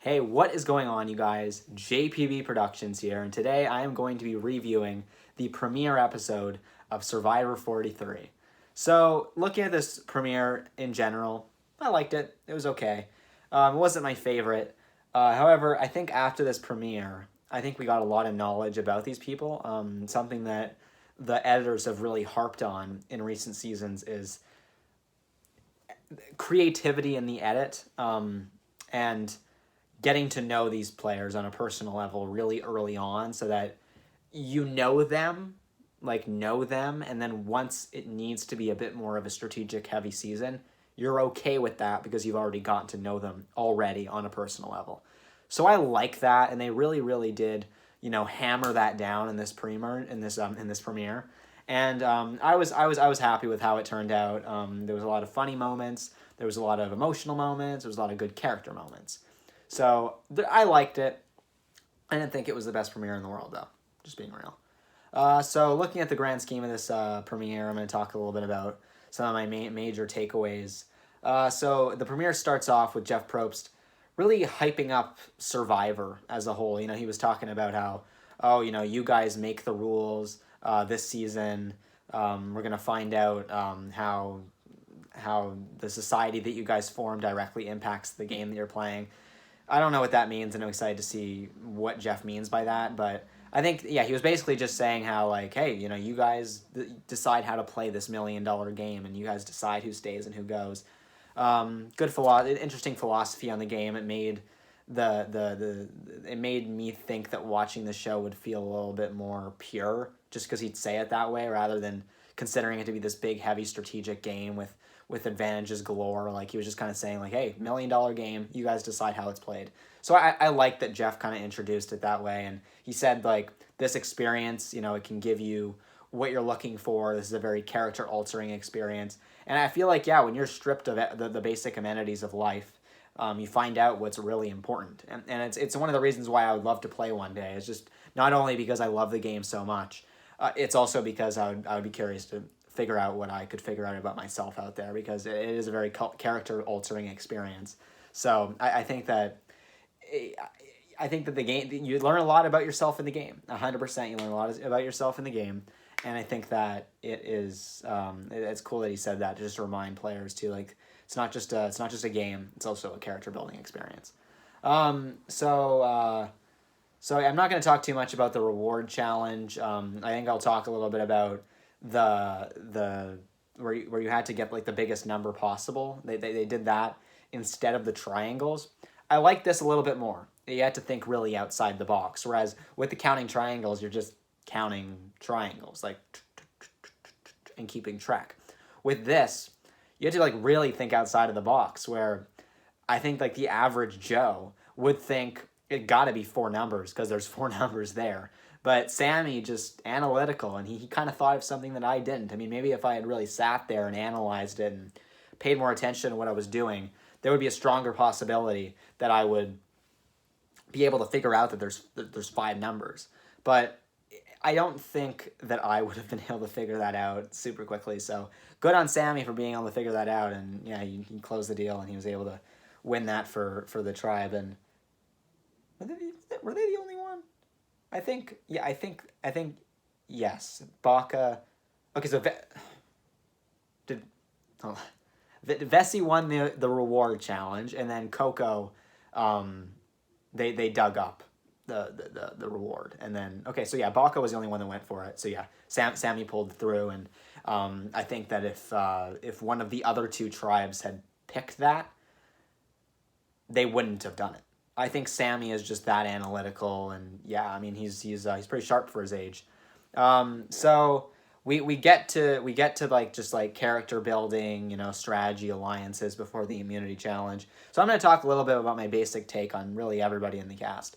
Hey, what is going on, you guys? JPB Productions here, and today I am going to be reviewing the premiere episode of Survivor 43. So, looking at this premiere in general, I liked it. It was okay. It wasn't my favorite. However, I think after this premiere, I think we got a lot of knowledge about these people. Something that the editors have really harped on in recent seasons is creativity in the edit, and getting to know these players on a personal level really early on so that you know them, and then once it needs to be a bit more of a strategic heavy season, you're okay with that because you've already gotten to know them already on a personal level. So I like that, and they really did, hammer that down in this premiere. And I was happy with how it turned out. There was a lot of funny moments. There was a lot of emotional moments. There was a lot of good character moments. So I liked it. I didn't think it was the best premiere in the world, though. Just being real. So looking at the grand scheme of this premiere, I'm going to talk a little bit about some of my major takeaways. So the premiere starts off with Jeff Probst really hyping up Survivor as a whole. He was talking about how, you guys make the rules this season. We're going to find out how the society that you guys form directly impacts the game that you're playing. I don't know what that means, and I'm excited to see what Jeff means by that. But I think, he was basically just saying how, like, hey, you guys decide how to play this $1 million game, and you guys decide who stays and who goes. Interesting philosophy on the game. It made it made me think that watching the show would feel a little bit more pure, just because he'd say it that way, rather than considering it to be this big, heavy strategic game with advantages galore. Like, he was just kind of saying, like, hey, $1 million game, you guys decide how it's played. So I like that Jeff kind of introduced it that way, and he said, like, this experience, it can give you what you're looking for. This is a very character-altering experience. And I feel like, when you're stripped of the basic amenities of life, you find out what's really important. And it's one of the reasons why I would love to play one day. It's just not only because I love the game so much, it's also because I would be curious to figure out what I could figure out about myself out there, because it is a very character-altering experience. So I think that the game, you learn a lot about yourself in the game. 100%, you learn a lot about yourself in the game, and I think that it's cool that he said that, to just remind players too, like, it's not just a game; it's also a character building experience. So I'm not going to talk too much about the reward challenge. I think I'll talk a little bit about the where you had to get, like, the biggest number possible. They did that instead of the triangles. I like this a little bit more. You had to think really outside the box, whereas with the counting triangles, you're just counting triangles, like, and keeping track. With this, you had to, like, really think outside of the box, where I think, like, the average Joe would think it got to be 4 numbers because there's 4 numbers there. But Sammy, just analytical, and he kind of thought of something that I didn't. I mean, maybe if I had really sat there and analyzed it and paid more attention to what I was doing, there would be a stronger possibility that I would be able to figure out that there's 5 numbers. But I don't think that I would have been able to figure that out super quickly. So good on Sammy for being able to figure that out, and he closed the deal, and he was able to win that for the tribe. And were they the only one? I think yes. Baca. Okay, so Vessi won the reward challenge, and then Coco, they dug up the reward, and then so Baca was the only one that went for it. So Sammy pulled through, and I think that if one of the other 2 tribes had picked that, they wouldn't have done it. I think Sammy is just that analytical, and I mean, he's pretty sharp for his age. So we get to like, just like, character building, strategy, alliances before the immunity challenge. So I'm going to talk a little bit about my basic take on really everybody in the cast.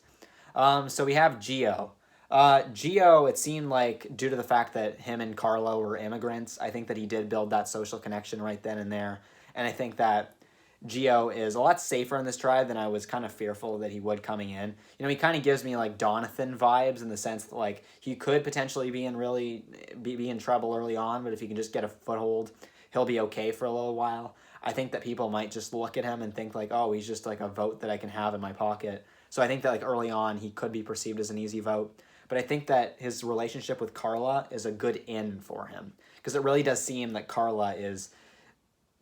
So we have Gio. Gio, it seemed like, due to the fact that him and Carlo were immigrants, I think that he did build that social connection right then and there, and I think that Gio is a lot safer in this tribe than I was kind of fearful that he would coming in. He kind of gives me, like, Donathan vibes, in the sense that, like, he could potentially be in trouble early on, but if he can just get a foothold, he'll be okay for a little while. I think that people might just look at him and think like, oh, he's just like a vote that I can have in my pocket. So I think that like early on he could be perceived as an easy vote. But I think that his relationship with Carla is a good in for him, because it really does seem that Carla is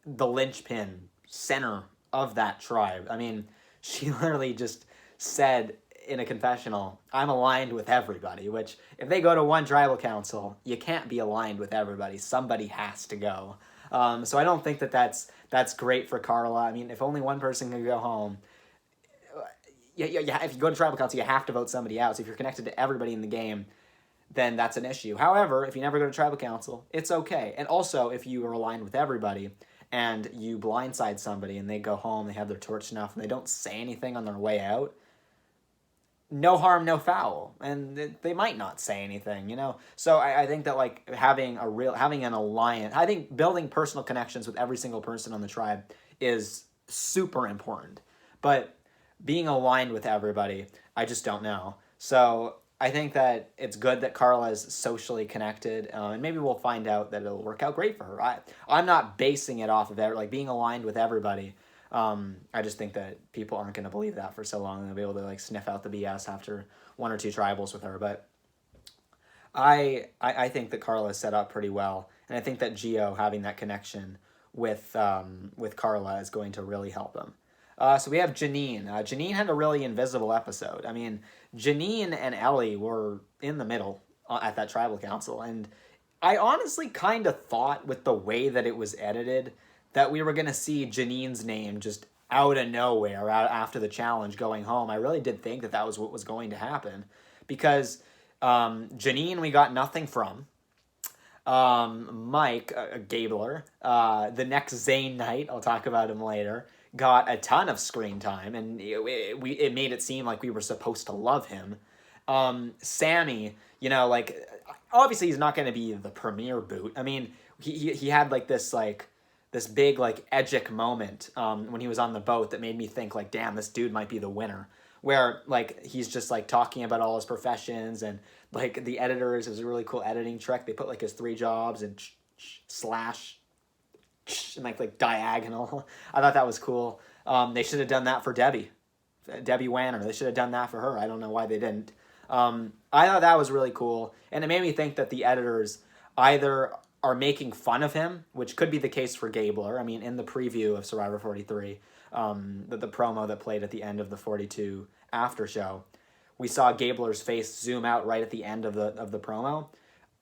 the linchpin center of that tribe. I mean, she literally just said in a confessional, I'm aligned with everybody, which if they go to one tribal council, you can't be aligned with everybody. Somebody has to go. So I don't think that that's great for Carla. I mean, if only one person can go home, if you go to tribal council, you have to vote somebody out. So if you're connected to everybody in the game, then that's an issue. However, if you never go to tribal council, it's okay. And also, if you are aligned with everybody and you blindside somebody and they go home, they have their torch snuff, and they don't say anything on their way out, no harm, no foul. And they might not say anything, you know? So I think that like having an alliance, I think building personal connections with every single person on the tribe is super important. But being aligned with everybody, I just don't know. So I think that it's good that Carla is socially connected, and maybe we'll find out that it'll work out great for her. I'm not basing it off of like being aligned with everybody. I just think that people aren't going to believe that for so long, and they'll be able to like sniff out the BS after one or two tribals with her. But I think that Carla is set up pretty well, and I think that Gio having that connection with Carla is going to really help him. So we have Janine. Janine had a really invisible episode. I mean, Janine and Ellie were in the middle at that tribal council, and I honestly kind of thought with the way that it was edited that we were going to see Janine's name just out of nowhere after the challenge going home. I really did think that was what was going to happen, because Janine we got nothing from. Mike Gabler, the next Zayn Knight, I'll talk about him later, got a ton of screen time, and it made it seem like we were supposed to love him. Sammy, you know, like, obviously he's not going to be the premier boot. I mean, he had like this big like Edgic moment when he was on the boat that made me think like, damn, this dude might be the winner. Where like he's just like talking about all his professions, and like the editors, it was a really cool editing trick. They put like his 3 jobs and slash and like diagonal. I thought that was cool. They should have done that for Debbie Wanner. They should have done that for her. I don't know why they didn't. I thought that was really cool, and it made me think that the editors either are making fun of him, which could be the case for Gabler. I mean, in the preview of Survivor 43, the promo that played at the end of the 42 after show, we saw Gabler's face zoom out right at the end of the promo.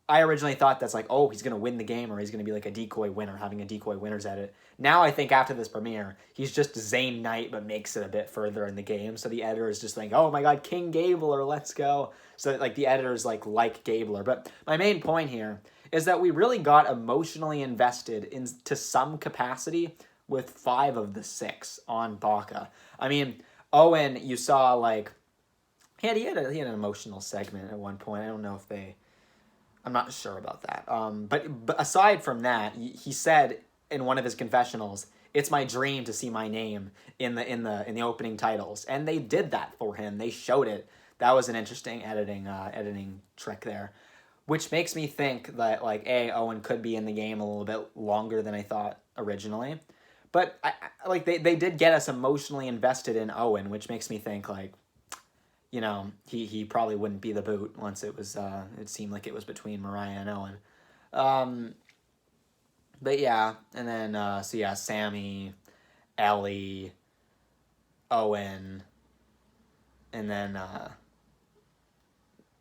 I originally thought that's like, oh, he's going to win the game, or he's going to be like a decoy winner, having a decoy winner's edit. Now I think after this premiere, he's just Zayn Knight, but makes it a bit further in the game. So the editor is just like, oh my God, King Gabler, let's go. So like the editors like Gabler. But my main point here is that we really got emotionally invested to some capacity with 5 of the 6 on Baka. I mean, Owen, you saw like, he had an emotional segment at one point. I don't know if I'm not sure about that. But aside from that, he said in one of his confessionals, "It's my dream to see my name in the opening titles," and they did that for him. They showed it. That was an interesting editing trick there, which makes me think that like Owen could be in the game a little bit longer than I thought originally. But like they did get us emotionally invested in Owen, which makes me think like, you know, he probably wouldn't be the boot once it was it seemed like it was between Mariah and Owen. But yeah, and then so yeah, Sammy, Ellie, Owen, and then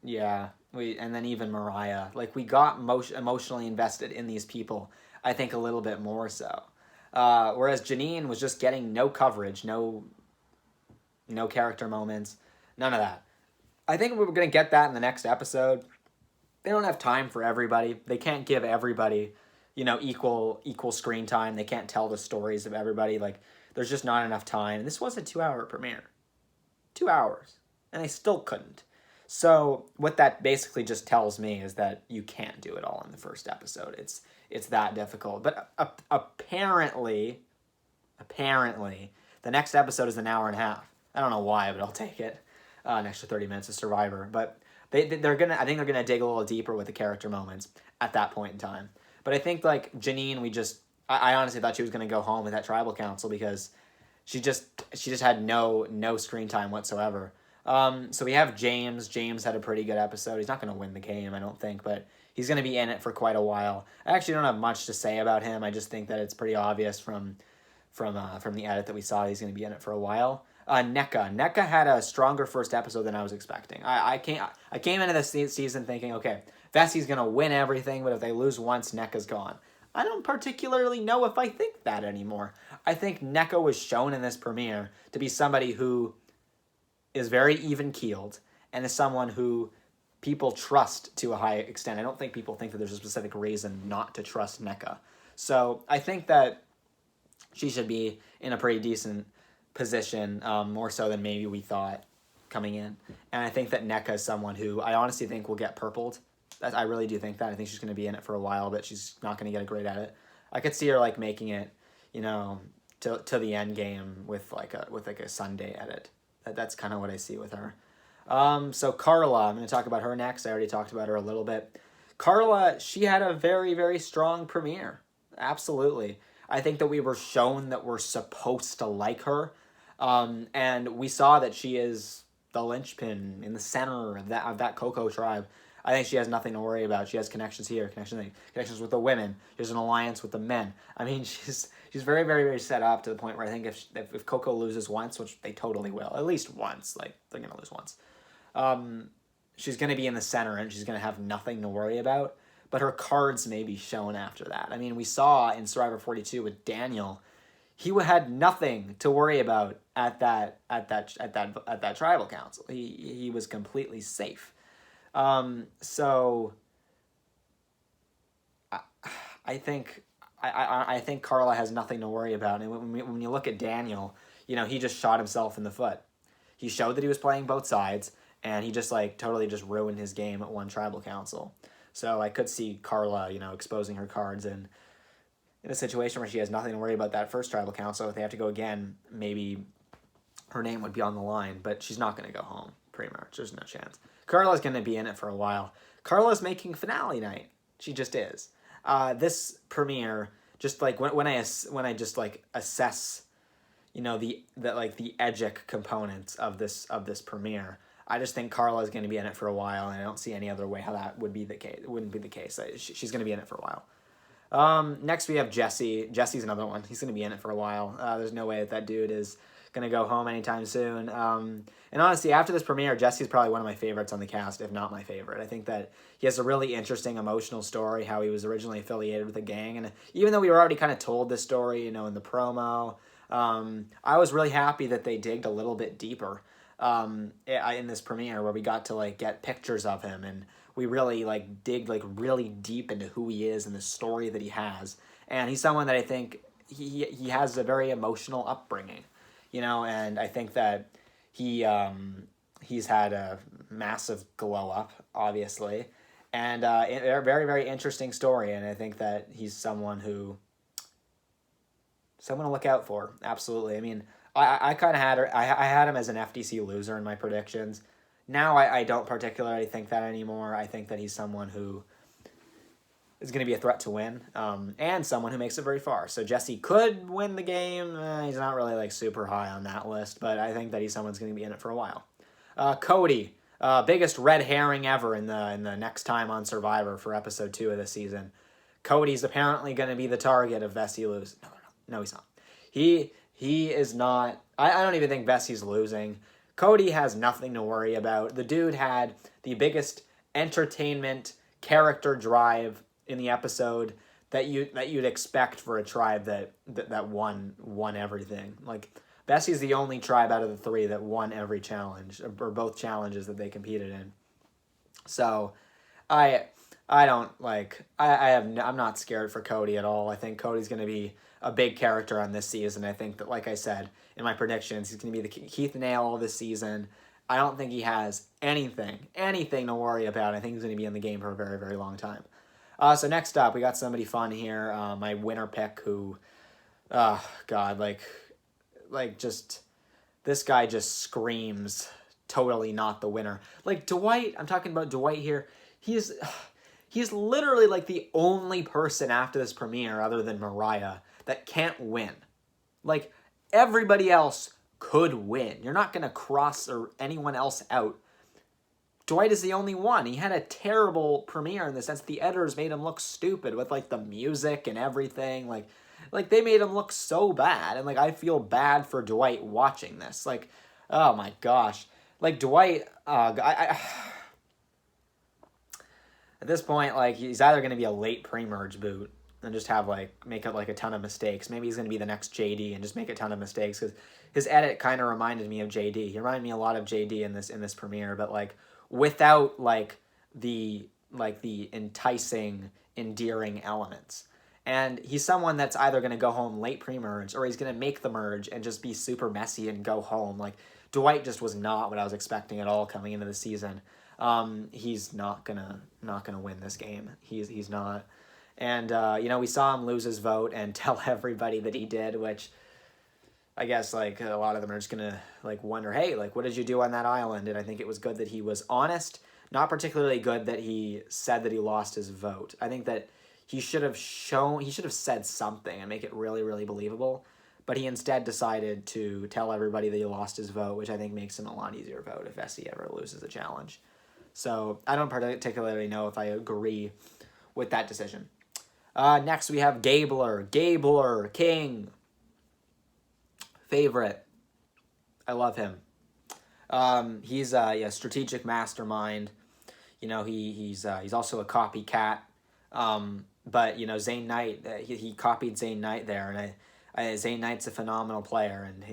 yeah, and then even Mariah. Like we got emotionally invested in these people, I think a little bit more so. Whereas Janine was just getting no coverage, no character moments. None of that. I think we're going to get that in the next episode. They don't have time for everybody. They can't give everybody, you know, equal screen time. They can't tell the stories of everybody. Like, there's just not enough time. This was a 2-hour premiere. 2 hours. And they still couldn't. So what that basically just tells me is that you can't do it all in the first episode. It's that difficult. But apparently, the next episode is an hour and a half. I don't know why, but I'll take it. An extra 30 minutes of Survivor, but I think they're gonna dig a little deeper with the character moments at that point in time. But I think like Janine, we just I honestly thought she was going to go home with that tribal council because she just had no screen time whatsoever. So we have James. James had a pretty good episode. He's not going to win the game, I don't think, but he's going to be in it for quite a while. I actually don't have much to say about him. I just think that it's pretty obvious from the edit that we saw he's going to be in it for a while. NECA had a stronger first episode than I was expecting. I came into this season thinking, okay, Vessie's going to win everything, but if they lose once, NECA's gone. I don't particularly know if I think that anymore. I think NECA was shown in this premiere to be somebody who is very even-keeled and is someone who people trust to a high extent. I don't think people think that there's a specific reason not to trust NECA. So I think that she should be in a pretty decent position, more so than maybe we thought coming in. And I think that NECA is someone who I honestly think will get purpled. I really do think that. I think she's going to be in it for a while, but she's not going to get a great edit. I could see her like making it, to the end game with like a Sunday edit. That's kind of what I see with her. So Carla, I'm going to talk about her next. I already talked about her a little bit. Carla, she had a very, very strong premiere. Absolutely. I think that we were shown that we're supposed to like her. And we saw that she is the linchpin in the center of that Coco tribe. I think she has nothing to worry about. She has connections here, connections with the women. There's an alliance with the men. I mean, she's very, very, very set up to the point where I think if Coco loses once, which they totally will, at least once, like they're going to lose once, she's going to be in the center and she's going to have nothing to worry about. But her cards may be shown after that. I mean, we saw in Survivor 42 with Daniel, he had nothing to worry about at that tribal council. He was completely safe. So I think Carla has nothing to worry about. And when you look at Daniel, he just shot himself in the foot. He showed that he was playing both sides, and he just totally just ruined his game at one tribal council. So I could see Carla, exposing her cards in a situation where she has nothing to worry about that first tribal council. If they have to go again, maybe her name would be on the line, but she's not going to go home, pretty much. There's no chance. Carla's going to be in it for a while. Carla's making finale night. She just is. This premiere, just like when I just assess, the edgic components of this premiere, I just think Carla's going to be in it for a while, and I don't see any other way how that would be the case. It wouldn't be the case. She's going to be in it for a while. Next we have Jesse. Jesse's another one. He's going to be in it for a while. There's no way that dude is going to go home anytime soon. And honestly, after this premiere, Jesse's probably one of my favorites on the cast, if not my favorite. I think that he has a really interesting emotional story, how he was originally affiliated with a gang. And even though we were already kind of told this story, in the promo, I was really happy that they digged a little bit deeper in this premiere, where we got to get pictures of him, and we really dig really deep into who he is and the story that he has. And he's someone that I think he has a very emotional upbringing, and I think that he's had a massive glow up, obviously, and a very, very interesting story. And I think that he's someone to look out for. Absolutely. I mean, I kind of had him as an FTC loser in my predictions. Now I don't particularly think that anymore. I think that he's someone who is going to be a threat to win, and someone who makes it very far. So Jesse could win the game. He's not really super high on that list, but I think that he's someone's going to be in it for a while. Cody, biggest red herring ever in the next time on Survivor for episode 2 of this season. Cody's apparently going to be the target of Vessie lose. No, he's not. He is not. I don't even think Vessie's losing. Cody has nothing to worry about. The dude had the biggest entertainment character drive in the episode that you'd expect for a tribe that won everything. Vessie's the only tribe out of the 3 that won every challenge, or both challenges that they competed in. So I'm not scared for Cody at all. I think Cody's going to be a big character on this season. I think that, like I said in my predictions, he's going to be the Keith Nail this season. I don't think he has anything to worry about. I think he's going to be in the game for a very, very long time. So next up, we got somebody fun here. My winner pick, who, just this guy just screams totally not the winner. Dwight, I'm talking about Dwight here. He's literally like the only person after this premiere, other than Mariah, that can't win. Like, everybody else could win. You're not going to cross or anyone else out. Dwight is the only one. He had a terrible premiere in the sense the editors made him look stupid with like the music and everything. Like they made him look so bad. And like I feel bad for Dwight watching this. Like, oh my gosh. Like Dwight, at this point, like he's either going to be a late pre-merge boot and just have like make up like a ton of mistakes. Maybe he's going to be the next JD and just make a ton of mistakes because his edit kind of reminded me of JD. He reminded me a lot of JD in this premiere, but like without like the enticing, endearing elements. And he's someone that's either going to go home late pre-merge or he's going to make the merge and just be super messy and go home. Like Dwight just was not what I was expecting at all coming into the season. He's not gonna win this game. He's not. And we saw him lose his vote and tell everybody that he did, which I guess like a lot of them are just gonna like wonder, hey, like what did you do on that island? And I think it was good that he was honest. Not particularly good that he said that he lost his vote. I think that he should have said something and make it really, really believable. But he instead decided to tell everybody that he lost his vote, which I think makes him a lot easier vote if Essie ever loses a challenge. So I don't particularly know if I agree with that decision. Next we have Gabler. Gabler, king. Favorite. I love him. He's a strategic mastermind. He's also a copycat. But Zayn Knight, he copied Zayn Knight there, and Zayn Knight's a phenomenal player, and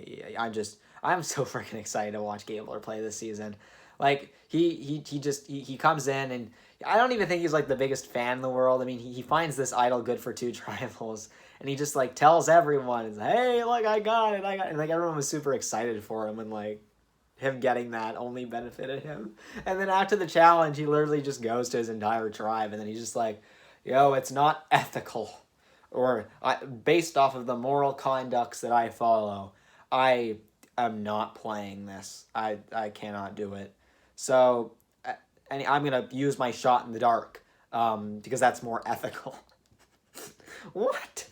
I'm so freaking excited to watch Gabler play this season. Like he comes in, and I don't even think he's like the biggest fan in the world. I mean, he finds this idol good for 2 tribals, and he just like tells everyone, "Hey, look, I got it!" And like everyone was super excited for him, and like him getting that only benefited him. And then after the challenge, he literally just goes to his entire tribe, and then he's just like, "Yo, it's not ethical, or based off of the moral conducts that I follow, I am not playing this. I cannot do it." So, and I'm going to use my shot in the dark because that's more ethical. What?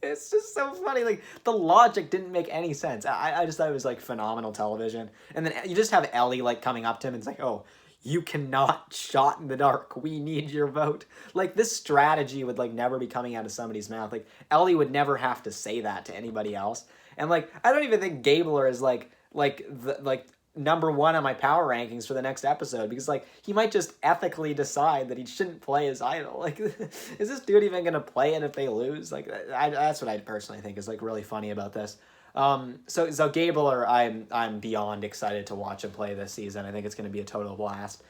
It's just so funny. Like, the logic didn't make any sense. I just thought it was, like, phenomenal television. And then you just have Ellie, like, coming up to him and it's like, oh, you cannot shot in the dark. We need your vote. Like, this strategy would, like, never be coming out of somebody's mouth. Like, Ellie would never have to say that to anybody else. And, like, I don't even think Gabler is, like number 1 on my power rankings for the next episode because like he might just ethically decide that he shouldn't play his idol. Like, is this dude even gonna play it if they lose? Like, that's what I personally think is like really funny about this. So Gabler, I'm beyond excited to watch him play this season. I think it's gonna be a total blast.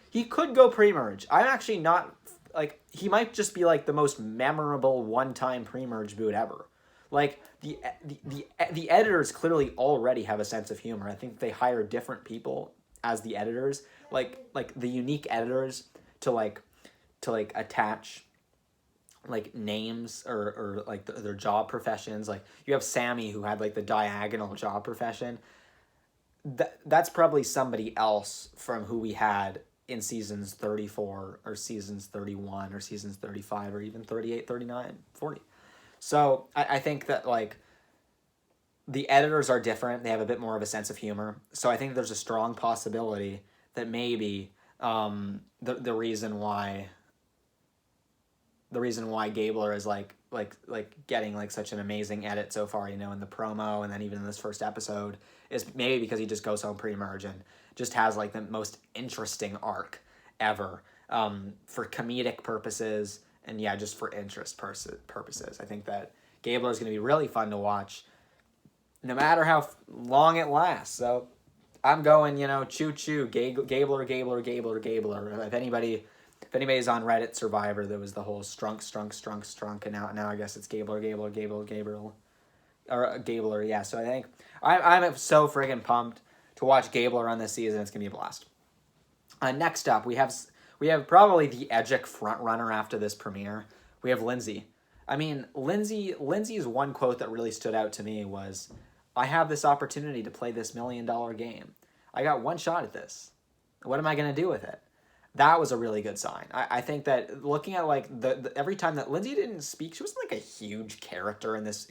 He could go pre-merge. I'm actually not like he might just be like the most memorable one-time pre-merge boot ever. Like, the editors clearly already have a sense of humor. I think they hire different people as the editors, like the unique editors to attach like names or like their job professions. Like you have Sammy who had like the diagonal job profession. That's probably somebody else from who we had in seasons 34 or seasons 31 or seasons 35 or even 38, 39, 40. So I think that, like, the editors are different. They have a bit more of a sense of humor. So I think there's a strong possibility that maybe the reason why Gabler is, like getting, like, such an amazing edit so far, in the promo and then even in this first episode, is maybe because he just goes home pre-merge and just has, like, the most interesting arc ever for comedic purposes. And yeah, just for interest purposes. I think that Gabler is going to be really fun to watch, no matter how long it lasts. So I'm going, choo-choo, Gabler. If anybody's on Reddit Survivor, there was the whole strunk, and now I guess it's Gabler. Or Gabler, yeah. So I think I'm so friggin' pumped to watch Gabler on this season. It's going to be a blast. Next up, we have probably the Edgic front runner after this premiere. We have Lindsay. I mean, Lindsay's one quote that really stood out to me was, "I have this opportunity to play this $1 million game. I got one shot at this. What am I going to do with it?" that was a really good sign. I think that looking at like every time that Lindsay didn't speak, she wasn't like a huge character in this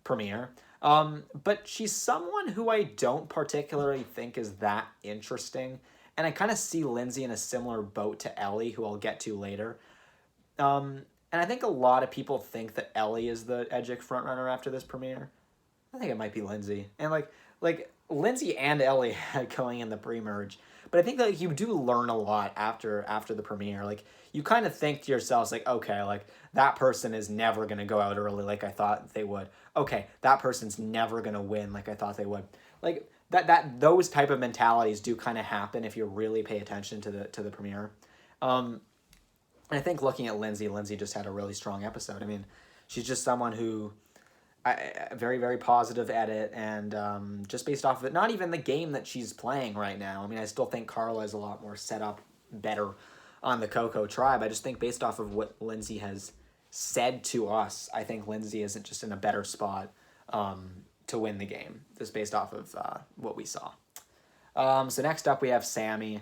premiere. But she's someone who I don't particularly think is that interesting. And I kind of see Lindsay in a similar boat to Ellie, who I'll get to later. And I think a lot of people think that Ellie is the Edgic frontrunner after this premiere. I think it might be Lindsay. And like Lindsay and Ellie going in the pre-merge. But I think that you do learn a lot after the premiere. Like you kind of think to yourselves like, okay, like that person is never gonna go out early like I thought they would. Okay, that person's never gonna win like I thought they would. Like those type of mentalities do kind of happen if you really pay attention to the premiere. And I think looking at Lindsay, Lindsay just had a really strong episode. I mean, she's just someone who very, very positive edit, and just based off of it, not even the game that she's playing right now. I mean, I still think Carla is a lot more set up better on the Coco tribe. I just think based off of what Lindsay has said to us, I think Lindsay isn't just in a better spot to win the game, just based off of what we saw. So next up we have Sammy.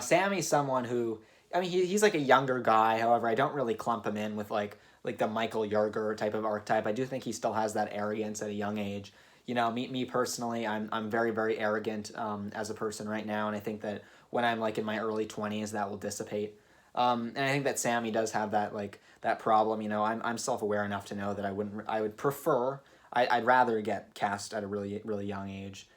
Sammy's someone who, I mean, he's like a younger guy. However, I don't really clump him in with like the Michael Yerger type of archetype. I do think he still has that arrogance at a young age. You know, me personally, I'm very, very arrogant as a person right now, and I think that when I'm like in my early 20s, that will dissipate. And I think that Sammy does have that like that problem. You know, I'm self-aware enough to know that I would prefer, I'd rather get cast at a really, really young age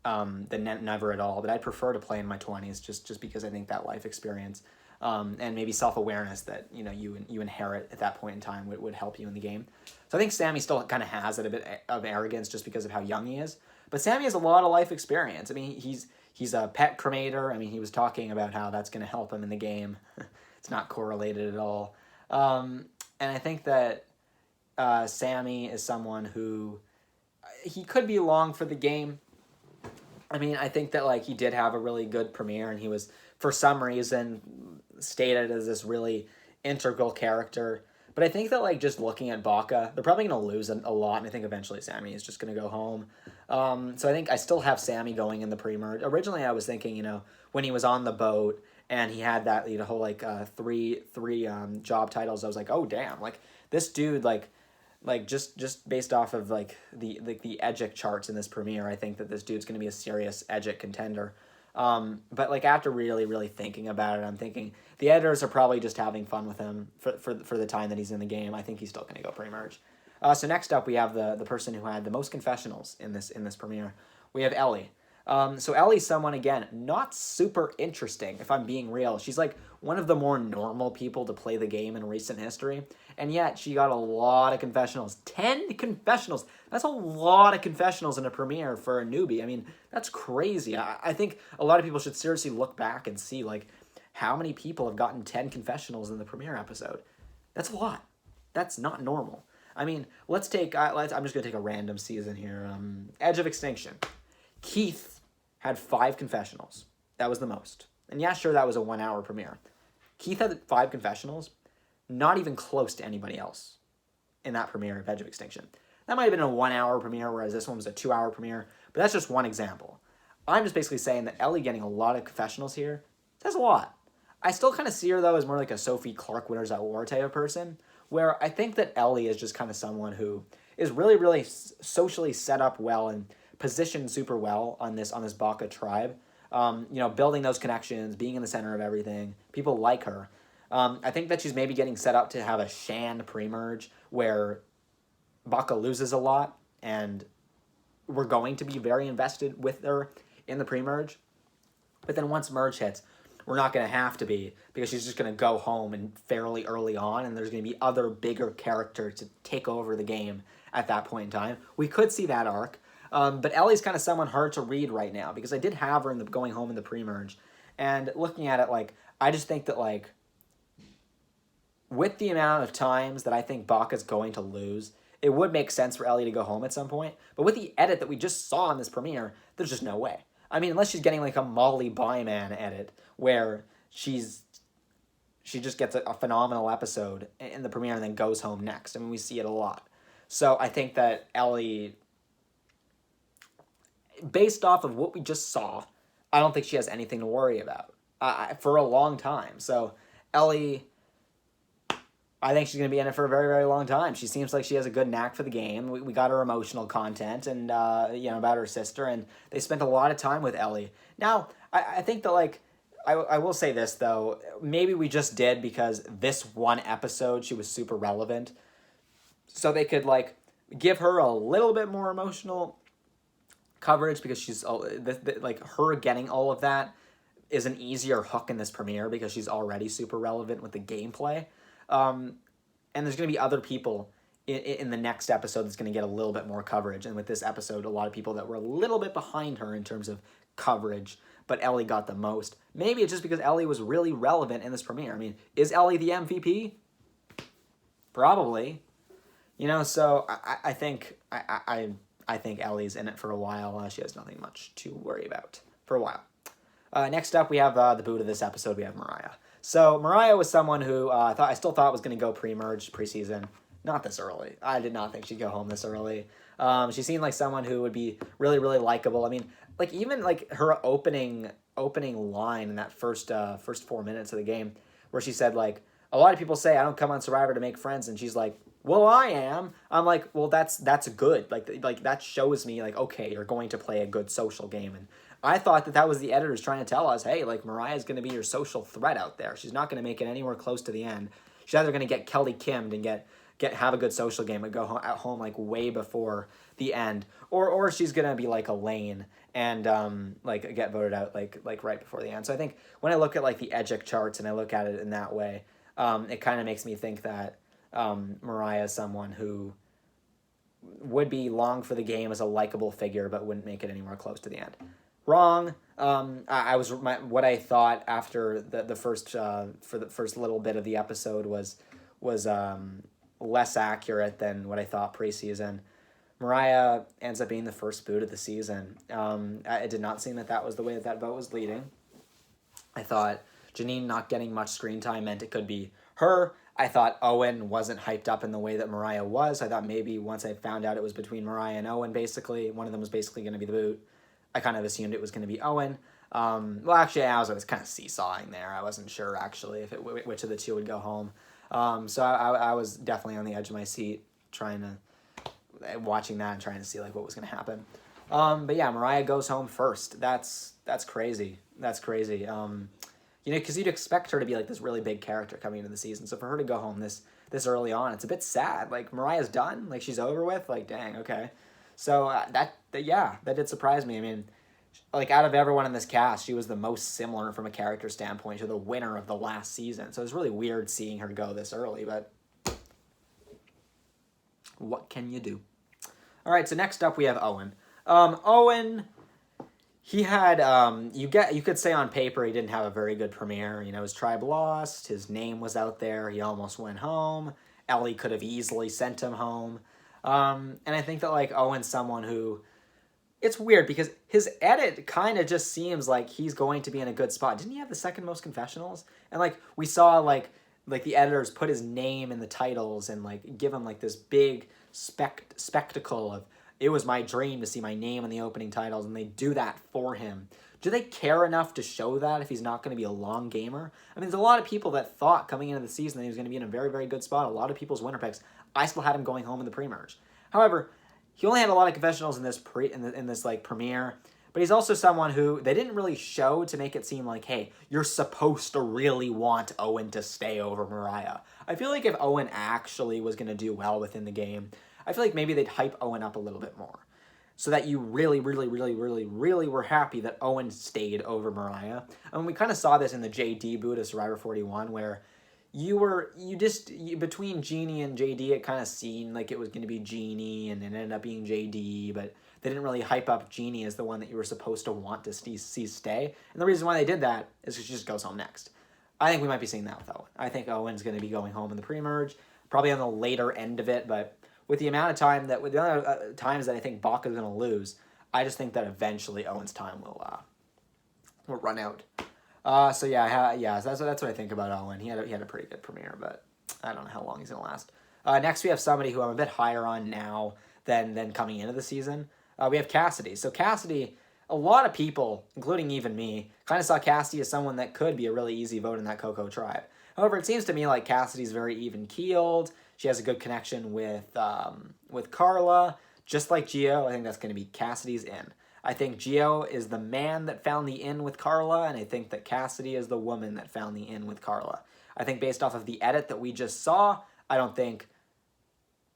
than never at all. But I'd prefer to play in my 20s just because I think that life experience and maybe self-awareness that you inherit at that point in time would help you in the game. So I think Sammy still kind of has a bit of arrogance just because of how young he is. But Sammy has a lot of life experience. I mean, he's a pet cremator. I mean, he was talking about how that's going to help him in the game. It's not correlated at all. And I think that Sammy is someone who he could be long for the game. I mean, I think that like he did have a really good premiere, and he was for some reason stated as this really integral character. But I think that like just looking at Baka, they're probably going to lose a lot, and I think eventually Sammy is just going to go home. So I think I still have Sammy going in the pre-merge. Originally, I was thinking, when he was on the boat and he had that whole like three job titles, I was like, oh damn, like this dude like just based off of like the Edgic charts in this premiere, I think that this dude's going to be a serious Edgic contender. But like after really, really thinking about it, I'm thinking the editors are probably just having fun with him for the time that he's in the game. I think he's still going to go pre-merge. So next up, we have the person who had the most confessionals in this premiere. We have Ellie. So Ellie's someone, again, not super interesting, if I'm being real. She's like one of the more normal people to play the game in recent history, and yet she got a lot of confessionals. 10 confessionals! That's a lot of confessionals in a premiere for a newbie. I mean, that's crazy. I think a lot of people should seriously look back and see, like, how many people have gotten 10 confessionals in the premiere episode. That's a lot. That's not normal. I mean, let's take, I'm just going to take a random season here. Edge of Extinction. Keith had 5 confessionals. That was the most. And yeah, sure, that was a 1-hour premiere. Keith had 5 confessionals, not even close to anybody else in that premiere of Edge of Extinction. That might have been a 1-hour premiere, whereas this one was a 2-hour premiere, but that's just one example. I'm just basically saying that Ellie getting a lot of confessionals here, that's a lot. I still kind of see her, though, as more like a Sophie Clark Winners at War type of person, where I think that Ellie is just kind of someone who is really, really socially set up well and positioned super well on this Baka tribe. Building those connections, being in the center of everything. People like her. I think that she's maybe getting set up to have a Shan pre-merge where Baka loses a lot, and we're going to be very invested with her in the pre-merge. But then once merge hits, we're not going to have to be, because she's just going to go home and fairly early on, and there's going to be other bigger characters to take over the game at that point in time. We could see that arc. But Ellie's kind of someone hard to read right now, because I did have her in the going home in the pre-merge. And looking at it, like, I just think that, like, with the amount of times that I think Baka's going to lose, it would make sense for Ellie to go home at some point. But with the edit that we just saw in this premiere, there's just no way. I mean, unless she's getting, like, a Molly Byman edit where she just gets a phenomenal episode in the premiere and then goes home next. I mean, we see it a lot. So I think that Ellie, based off of what we just saw, I don't think she has anything to worry about. for a long time. So Ellie, I think she's going to be in it for a very, very long time. She seems like she has a good knack for the game. We got her emotional content and, about her sister, and they spent a lot of time with Ellie. Now, I think that, like, I will say this, though. Maybe we just did because this one episode, she was super relevant. So they could, like, give her a little bit more emotional coverage because she's, like, her getting all of that is an easier hook in this premiere because she's already super relevant with the gameplay. And there's going to be other people in the next episode that's going to get a little bit more coverage. And with this episode, a lot of people that were a little bit behind her in terms of coverage, but Ellie got the most. Maybe it's just because Ellie was really relevant in this premiere. I mean, is Ellie the MVP? Probably. So I think I think Ellie's in it for a while. She has nothing much to worry about for a while. Next up, we have the boot of this episode. We have Mariah. So Mariah was someone who I still thought was going to go pre-merge, preseason. Not this early. I did not think she'd go home this early. She seemed like someone who would be really, really likable. I mean, like even like her opening line in that first 4 minutes of the game, where she said like, a lot of people say I don't come on Survivor to make friends, and she's like, well, I am. I'm like, well, that's good. Like that shows me like, okay, you're going to play a good social game. And I thought that was the editors trying to tell us, hey, like Mariah's going to be your social threat out there. She's not going to make it anywhere close to the end. She's either going to get Kelly Kim'd and have a good social game and go at home like way before the end, or she's going to be like Elaine and like get voted out like right before the end. So I think when I look at like the Edgic charts and I look at it in that way, it kind of makes me think that Mariah is someone who would be long for the game as a likable figure, but wouldn't make it anywhere close to the end. Wrong. What I thought after the first for the first little bit of the episode was less accurate than what I thought preseason. Mariah ends up being the first boot of the season. It did not seem that was the way that vote was leading. I thought Janine not getting much screen time meant it could be her. I thought Owen wasn't hyped up in the way that Mariah was. I thought maybe once I found out it was between Mariah and Owen, basically, one of them was basically going to be the boot. I kind of assumed it was going to be Owen. Well, actually, I was kind of seesawing there. I wasn't sure, actually, if which of the two would go home. So I was definitely on the edge of my seat watching that and trying to see like what was going to happen. But yeah, Mariah goes home first. That's crazy. That's crazy. Because you'd expect her to be like this really big character coming into the season. So for her to go home this early on, it's a bit sad. Like Mariah's done. Like she's over with. Like dang, okay. So that did surprise me. I mean, like out of everyone in this cast, she was the most similar from a character standpoint to the winner of the last season. So it's really weird seeing her go this early, but what can you do? All right, so next up we have Owen. Owen, he had you could say on paper he didn't have a very good premiere. His tribe lost, his name was out there, he almost went home. Ellie could have easily sent him home. And I think that like Owen's someone who, it's weird because his edit kind of just seems like he's going to be in a good spot. Didn't he have the second most confessionals? And like we saw like the editors put his name in the titles and like give him like this big spectacle of, it was my dream to see my name in the opening titles, and they do that for him. Do they care enough to show that if he's not going to be a long gamer? I mean, there's a lot of people that thought coming into the season that he was going to be in a very, very good spot. A lot of people's winner picks. I still had him going home in the pre-merge. However, he only had a lot of confessionals in this premiere, but he's also someone who they didn't really show to make it seem like, hey, you're supposed to really want Owen to stay over Mariah. I feel like if Owen actually was going to do well within the game, I feel like maybe they'd hype Owen up a little bit more, so that you really, really, really, really, really were happy that Owen stayed over Mariah. I mean, we kind of saw this in the JD boot of Survivor 41, where between Jeannie and JD, it kind of seemed like it was going to be Jeannie, and it ended up being JD, but they didn't really hype up Jeannie as the one that you were supposed to want to see stay. And the reason why they did that is because she just goes home next. I think we might be seeing that with Owen. I think Owen's going to be going home in the pre-merge, probably on the later end of it, but with the amount of time with the other times that I think Baka's going to lose, I just think that eventually Owen's time will run out. So that's what I think about Owen. He had a pretty good premiere, but I don't know how long he's going to last. Next we have somebody who I'm a bit higher on now than coming into the season. We have Cassidy. So Cassidy, a lot of people, including even me, kind of saw Cassidy as someone that could be a really easy vote in that Coco tribe. However, it seems to me like Cassidy's very even-keeled. She has a good connection with Carla. Just like Gio, I think that's going to be Cassidy's in. I think Gio is the man that found the in with Carla, and I think that Cassidy is the woman that found the in with Carla. I think based off of the edit that we just saw, I don't think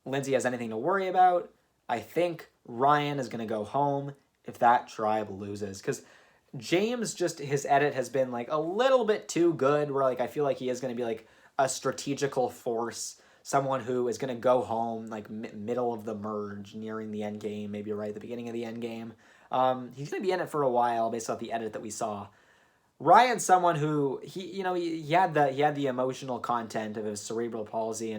Lindsay has anything to worry about. I think Ryan is going to go home if that tribe loses. Because James, just his edit has been like a little bit too good, where like I feel like he is going to be like a strategical force, someone who is going to go home like middle of the merge, nearing the end game, maybe right at the beginning of the end game. He's going to be in it for a while based off the edit that we saw. Ryan's someone who he had the emotional content of his cerebral palsy.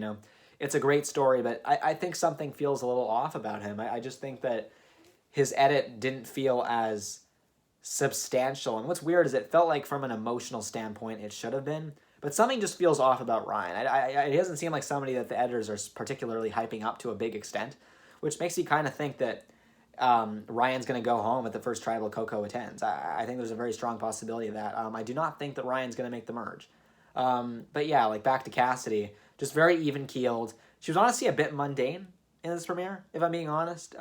It's a great story, but I think something feels a little off about him. I just think that his edit didn't feel as substantial. And what's weird is it felt like from an emotional standpoint it should have been, but something just feels off about Ryan. It doesn't seem like somebody that the editors are particularly hyping up to a big extent, which makes you kind of think that Ryan's going to go home at the first tribal Coco attends. I think there's a very strong possibility of that. I do not think that Ryan's going to make the merge. But yeah, like back to Cassidy, just very even-keeled. She was honestly a bit mundane in this premiere, if I'm being honest.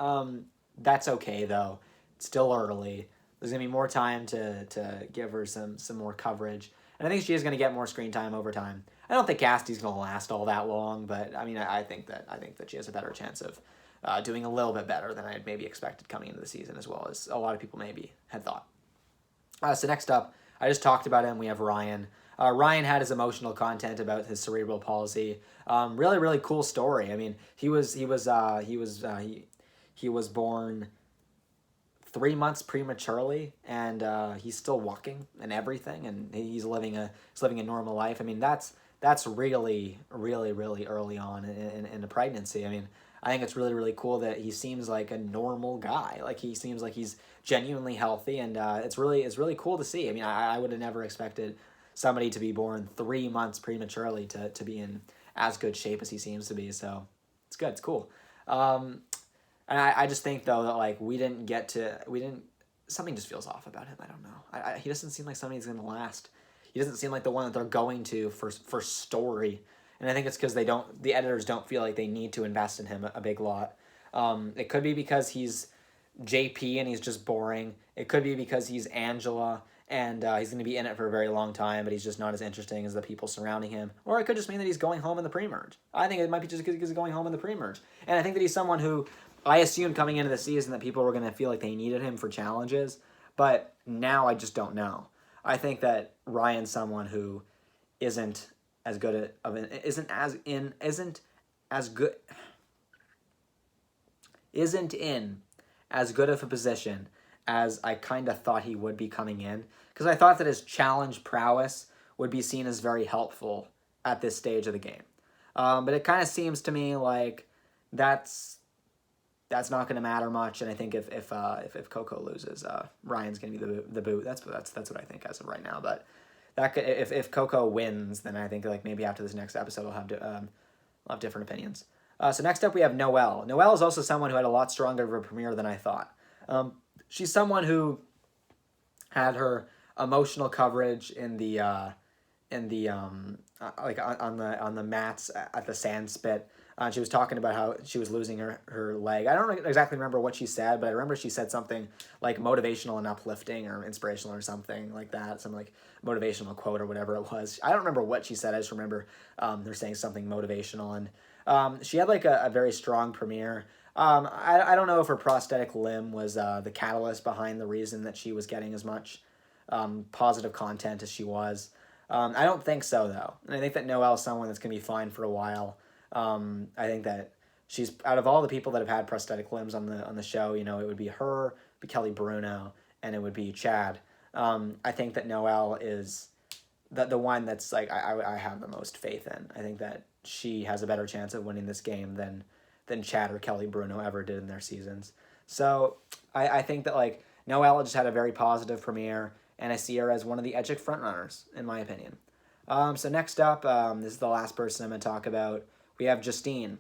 That's okay, though. It's still early. There's going to be more time to give her some more coverage. And I think she is going to get more screen time over time. I don't think Cassidy's going to last all that long, but I mean, I think that she has a better chance of doing a little bit better than I had maybe expected coming into the season, as well as a lot of people maybe had thought. So next up, I just talked about him. We have Ryan. Ryan had his emotional content about his cerebral palsy. Really, really cool story. I mean, he was born 3 months prematurely, and he's still walking and everything, and he's living a normal life. I mean, that's really, really, really early on in the pregnancy. I mean, I think it's really, really cool that he seems like a normal guy. Like, he seems like he's genuinely healthy, and it's really cool to see. I mean, I would have never expected somebody to be born 3 months prematurely to be in as good shape as he seems to be. So it's good. It's cool. And I just think, though, that like something just feels off about him. I don't know. He doesn't seem like somebody who's going to last. He doesn't seem like the one that they're going to for story. And I think it's because the editors don't feel like they need to invest in him a big lot. It could be because he's JP and he's just boring. It could be because he's Angela and he's going to be in it for a very long time, but he's just not as interesting as the people surrounding him. Or it could just mean that he's going home in the pre-merge. I think it might be just because he's going home in the pre-merge. And I think that he's someone who I assumed coming into the season that people were going to feel like they needed him for challenges, but now I just don't know. I think that Ryan's someone who isn't as good isn't in as good of a position as I kind of thought he would be coming in, because I thought that his challenge prowess would be seen as very helpful at this stage of the game. But it kind of seems to me like that's not going to matter much, and I think if Coco loses, Ryan's going to be the boot. That's what I think as of right now. But that could, if Coco wins, then I think like maybe after this next episode we'll have different opinions. So next up we have Noelle. Noelle is also someone who had a lot stronger of a premiere than I thought. She's someone who had her emotional coverage in the like on the mats at the sand spit. She was talking about how she was losing her leg. I don't exactly remember what she said, but I remember she said something like motivational and uplifting or inspirational or something like that. Some like motivational quote or whatever it was. I don't remember what she said. I just remember her saying something motivational. And she had like a very strong premiere. I don't know if her prosthetic limb was the catalyst behind the reason that she was getting as much positive content as she was. I don't think so, though. And I think that Noelle's someone that's going to be fine for a while. I think that she's, out of all the people that have had prosthetic limbs on the show, it would be her, be Kelly Bruno, and it would be Chad. I think that Noelle is the one that's like I have the most faith in. I think that she has a better chance of winning this game than Chad or Kelly Bruno ever did in their seasons. So I think that like Noelle just had a very positive premiere, and I see her as one of the Edgic frontrunners, in my opinion. So next up, this is the last person I'm going to talk about. We have Justine.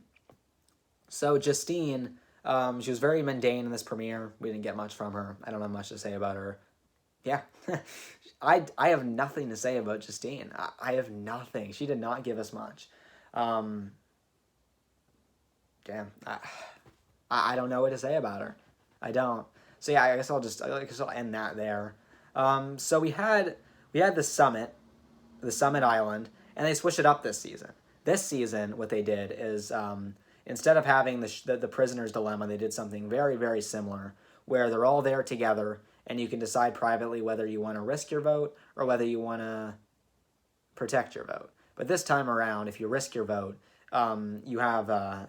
So Justine, She was very mundane in this premiere. We didn't get much from her. I don't have much to say about her. Yeah. I have nothing to say about Justine. I have nothing. She did not give us much. Um, damn. I don't know what to say about her. I don't. So yeah, I guess I'll end that there. So we had the Summit Island, and they switched it up this season. This season, what they did is instead of having the prisoner's dilemma, they did something very, very similar, where they're all there together, and you can decide privately whether you want to risk your vote or whether you want to protect your vote. But this time around, if you risk your vote, you have a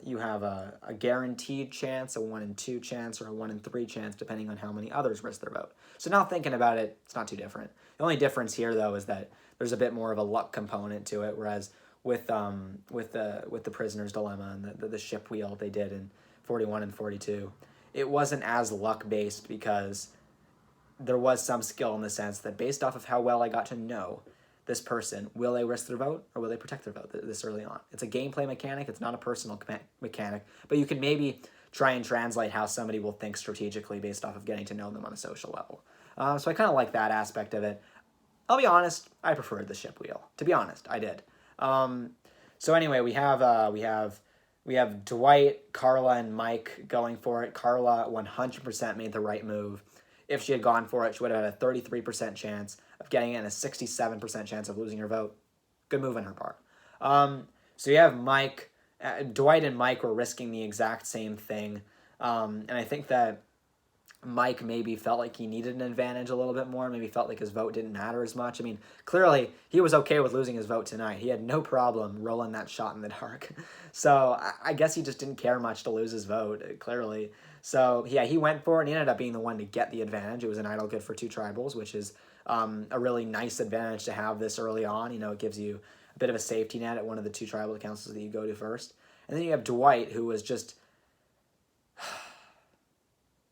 guaranteed chance, a 1 in 2 chance, or a 1 in 3 chance, depending on how many others risk their vote. So now thinking about it, it's not too different. The only difference here, though, is that there's a bit more of a luck component to it, whereas with the prisoner's dilemma and the ship wheel they did in 41 and 42, it wasn't as luck based because there was some skill in the sense that based off of how well I got to know this person, will they risk their vote or will they protect their vote this early on? It's a gameplay mechanic. It's not a personal mechanic, but you can maybe try and translate how somebody will think strategically based off of getting to know them on a social level. So I kind of like that aspect of it. I'll be honest, I preferred the ship wheel. To be honest, I did. So anyway, we have Dwight, Carla, and Mike going for it. Carla 100% made the right move. If she had gone for it, she would have had a 33% chance of getting it and a 67% chance of losing her vote. Good move on her part. So you have Mike, Dwight and Mike were risking the exact same thing. And I think that Mike maybe felt like he needed an advantage a little bit more, maybe felt like his vote didn't matter as much. I mean, clearly he was okay with losing his vote tonight. He had no problem rolling that shot in the dark. So I guess he just didn't care much to lose his vote, clearly. So yeah, he went for it and he ended up being the one to get the advantage. It was an idle good for 2 tribals, which is a really nice advantage to have this early on. You know, it gives you a bit of a safety net at one of the 2 tribal councils that you go to first. And then you have Dwight, who was just...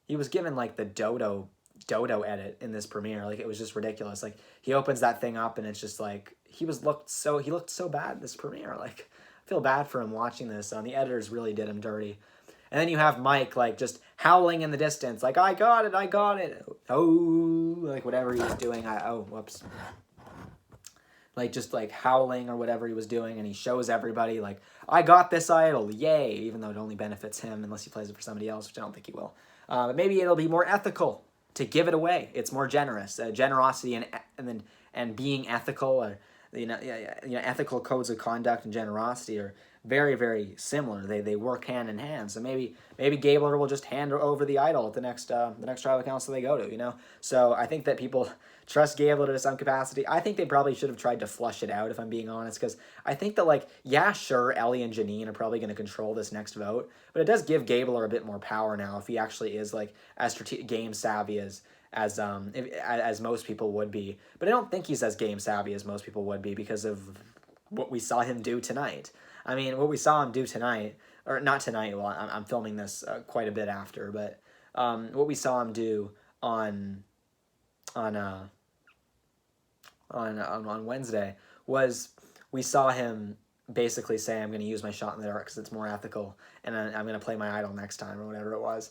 he was given like the dodo edit in this premiere. Like, it was just ridiculous. Like, he opens that thing up and it's just like he looked so bad this premiere. Like, I feel bad for him watching this. The editors really did him dirty. And then you have Mike like just howling in the distance, like I got it. Oh, like whatever he was doing. Whoops. Like just like howling or whatever he was doing, and he shows everybody like I got this idol, yay! Even though it only benefits him unless he plays it for somebody else, which I don't think he will. But maybe it'll be more ethical to give it away. It's more generous, generosity and being ethical, or ethical codes of conduct and generosity are very, very similar. They work hand in hand. So maybe Gabler will just hand over the idol at the next tribal council they go to. So I think that people trust Gabler to some capacity. I think they probably should have tried to flush it out, if I'm being honest, because I think that sure, Ellie and Janine are probably going to control this next vote, but it does give Gabler a bit more power now if he actually is as game savvy as most people would be. But I don't think he's as game savvy as most people would be because of what we saw him do tonight. I mean, what we saw him do tonight, or not tonight, well, I'm filming this quite a bit after, but what we saw him do on Wednesday was we saw him basically say, I'm going to use my shot in the dark because it's more ethical, and I'm going to play my idol next time, or whatever it was.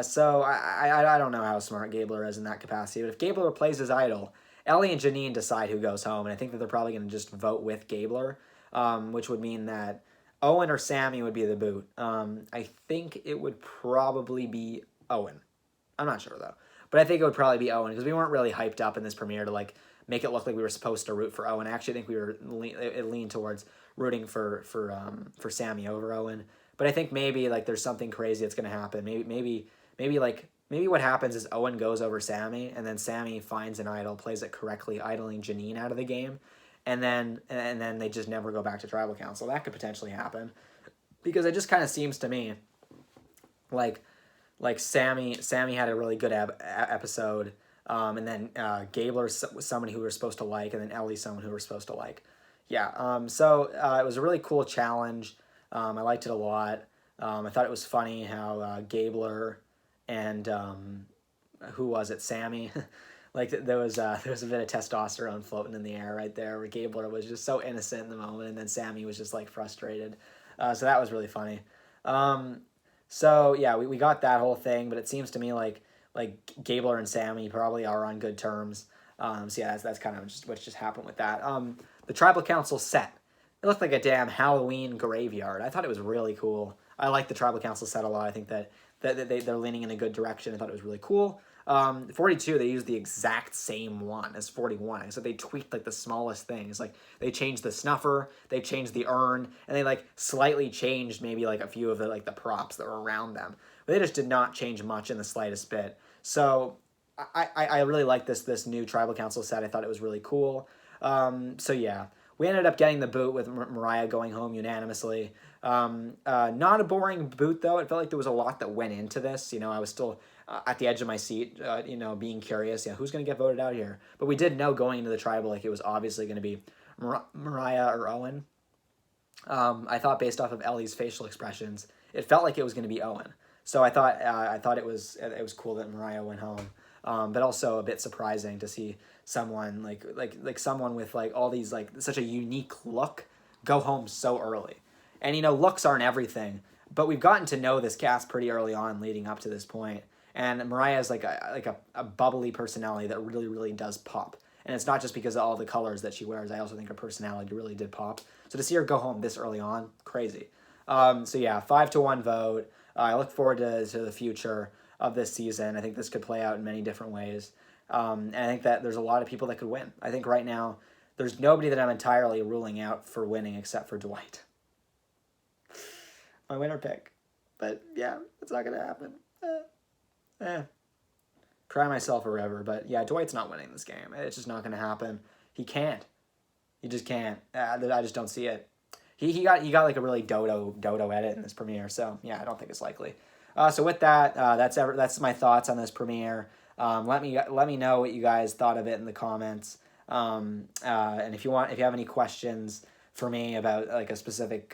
So I don't know how smart Gabler is in that capacity, but if Gabler plays his idol, Ellie and Janine decide who goes home, and I think that they're probably going to just vote with Gabler, which would mean that Owen or Sammy would be the boot. I think it would probably be Owen. I'm not sure, though. But I think it would probably be Owen, because we weren't really hyped up in this premiere to make it look like we were supposed to root for Owen. I actually think it leaned towards rooting for Sammy over Owen. But I think maybe there's something crazy that's going to happen. Maybe what happens is Owen goes over Sammy, and then Sammy finds an idol, plays it correctly, idling Janine out of the game, and then they just never go back to tribal council. That could potentially happen, because it just kind of seems to me like Sammy had a really good episode, and then Gabler was somebody who we were supposed to like, and then Ellie someone who we were supposed to like. Yeah. So it was a really cool challenge. I liked it a lot. I thought it was funny how Gabler and who was it, Sammy? There was a bit of testosterone floating in the air right there, where Gabler was just so innocent in the moment, and then Sammy was just frustrated. So that was really funny. So yeah, we got that whole thing, but it seems to me like Gabler and Sammy probably are on good terms. So yeah, that's kind of just what just happened with that. The tribal council set. It looked like a damn Halloween graveyard. I thought it was really cool. I like the tribal council set a lot. I think that they're leaning in a good direction. I thought it was really cool. 42, they used the exact same one as 41. So they tweaked like the smallest things. Like they changed the snuffer, they changed the urn, and they like slightly changed maybe like a few of the like the props that were around them. But they just did not change much in the slightest bit. So I really like this new tribal council set. I thought it was really cool. So yeah, we ended up getting the boot with Mariah going home unanimously. Not a boring boot though. It felt like there was a lot that went into this. You know, I was still at the edge of my seat, you know, being curious, you know, who's going to get voted out here. But we did know going into the tribal, like it was obviously going to be Mariah or Owen. I thought based off of Ellie's facial expressions, it felt like it was going to be Owen. So I thought it was cool that Mariah went home, but also a bit surprising to see someone like someone with like all these like such a unique look go home so early. And you know, looks aren't everything, but we've gotten to know this cast pretty early on, leading up to this point. And Mariah is like a bubbly personality that really really does pop. And it's not just because of all the colors that she wears. I also think her personality really did pop. So to see her go home this early on, crazy. So yeah, 5-1 vote. I look forward to the future of this season. I think this could play out in many different ways. And I think that there's a lot of people that could win. I think right now there's nobody that I'm entirely ruling out for winning except for Dwight. My winner pick. But yeah, it's not going to happen. Cry myself a river. But yeah, Dwight's not winning this game. It's just not going to happen. He can't. He just can't. I just don't see it. He got like a really dodo edit in this premiere, so yeah, I don't think it's likely. So with that, that's my thoughts on this premiere. Let me know what you guys thought of it in the comments. And if you have any questions for me about like a specific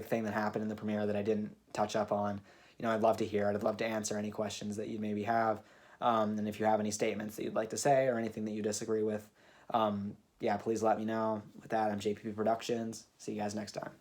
thing that happened in the premiere that I didn't touch up on, you know, I'd love to hear it. I'd love to answer any questions that you maybe have. And if you have any statements that you'd like to say or anything that you disagree with, yeah, please let me know. With that, I'm JPP Productions. See you guys next time.